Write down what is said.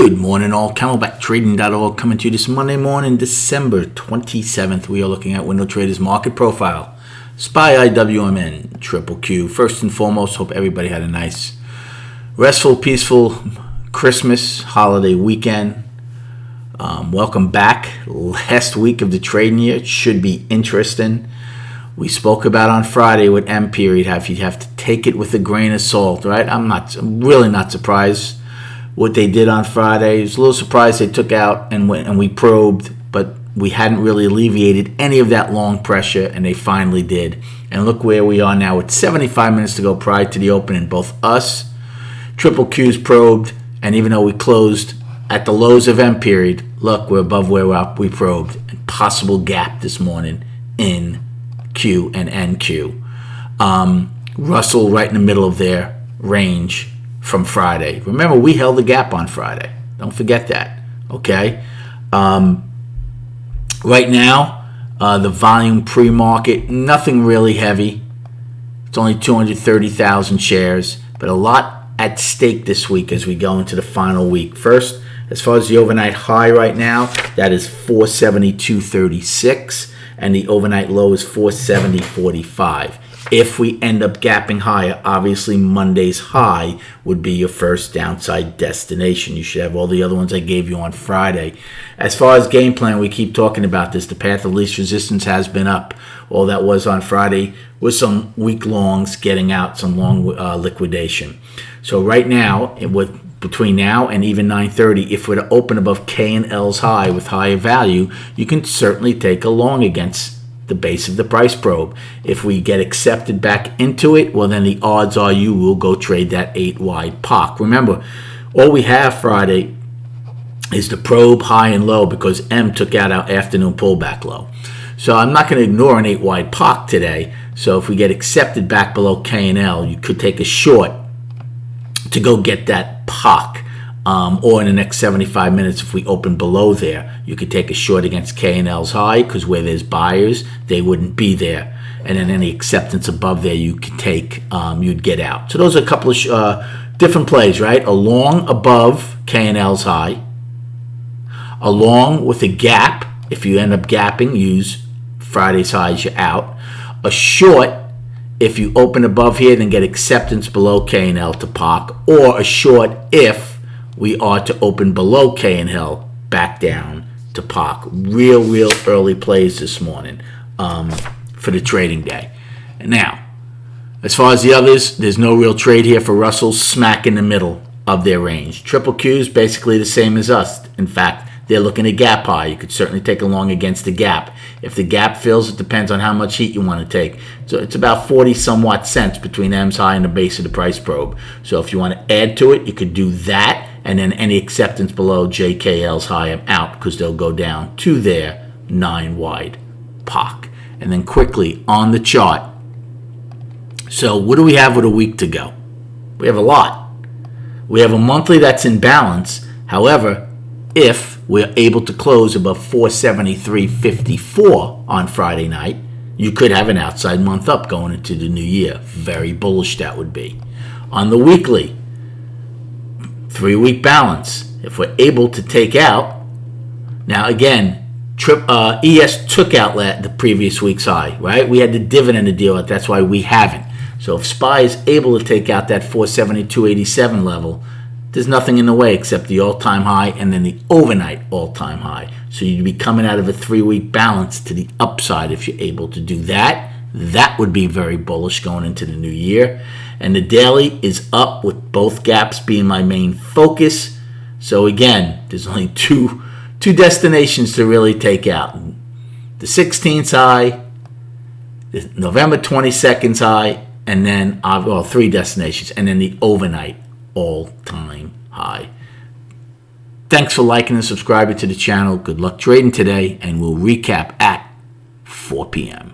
Good morning, all. CamelbackTrading.org coming to you this Monday morning, December 27th. We are looking at Window Traders Market Profile. SPY IWMN, Triple Q. First and foremost, hope everybody had a nice, restful, peaceful Christmas holiday weekend. Welcome back. Last week of the trading year. It should be interesting. We spoke about on Friday with M period how you have to take it with a grain of salt, right? I'm really not surprised what they did on Friday. I was a little surprised they took out and we probed, but we hadn't really alleviated any of that long pressure, and they finally did. And look where we are now with 75 minutes to go prior to the open, and both us, Triple Q's probed, and even though we closed at the lows of M period, look, we're above where we probed. And possible gap this morning in Q and NQ. Russell right in the middle of their range from Friday. Remember, we held the gap on Friday. Don't forget that. Okay. Right now, the volume pre-market, nothing really heavy. It's only 230,000 shares, but a lot at stake this week as we go into the final week. First, as far as the overnight high right now, that is 472.36, and the overnight low is 470.45. If we end up gapping higher, obviously Monday's high would be your first downside destination. You should have all the other ones I gave you on Friday. As far as game plan, we keep talking about this. The path of least resistance has been up. All that was on Friday was some weak longs getting out, some long liquidation. So right now, between now and even 9:30, if we're to open above K and L's high with higher value, you can certainly take a long against the base of the price probe. If we get accepted back into it, well, then the odds are you will go trade that 8 wide POC. Remember, all we have Friday is the probe high and low because M took out our afternoon pullback low. So I'm not going to ignore an 8 wide POC today. So if we get accepted back below K and L, you could take a short to go get that POC. Or in the next 75 minutes, if we open below there, you could take a short against K and L's high, because where there's buyers, they wouldn't be there. And then any acceptance above there, you could take, you'd get out. So those are a couple of different plays, right? A long above K and L's high, a long with a gap. If you end up gapping, use Friday's high as you're out. A short, if you open above here, then get acceptance below K and L to POC, or a short if we are to open below K and L back down to POC. Real early plays this morning for the trading day. And now, as far as the others, there's no real trade here for Russell, smack in the middle of their range. Triple Q's basically the same as us. In fact, they're looking at gap high. You could certainly take a long against the gap. If the gap fills, it depends on how much heat you want to take. So it's about 40 somewhat cents between M's high and the base of the price probe. So if you want to add to it, you could do that. And then any acceptance below JKL's high, I'm out because they'll go down to their 9 wide POC. And then quickly on the chart. So what do we have with a week to go? We have a lot. We have a monthly that's in balance. However, if we're able to close above 473.54 on Friday night, you could have an outside month up going into the new year. Very bullish that would be. On the weekly, 3-week balance. If we're able to take out, now again, ES took out the previous week's high, right? We had the dividend to deal with. That's why we haven't. So if SPY is able to take out that 472.87 level, there's nothing in the way except the all-time high and then the overnight all-time high. So you'd be coming out of a 3-week balance to the upside if you're able to do that. That would be very bullish going into the new year. And the daily is up with both gaps being my main focus. So again, there's only two destinations to really take out. The 16th high, the November 22nd high, and then 3 destinations, and then the overnight all-time high. Thanks for liking and subscribing to the channel. Good luck trading today, and we'll recap at 4 p.m.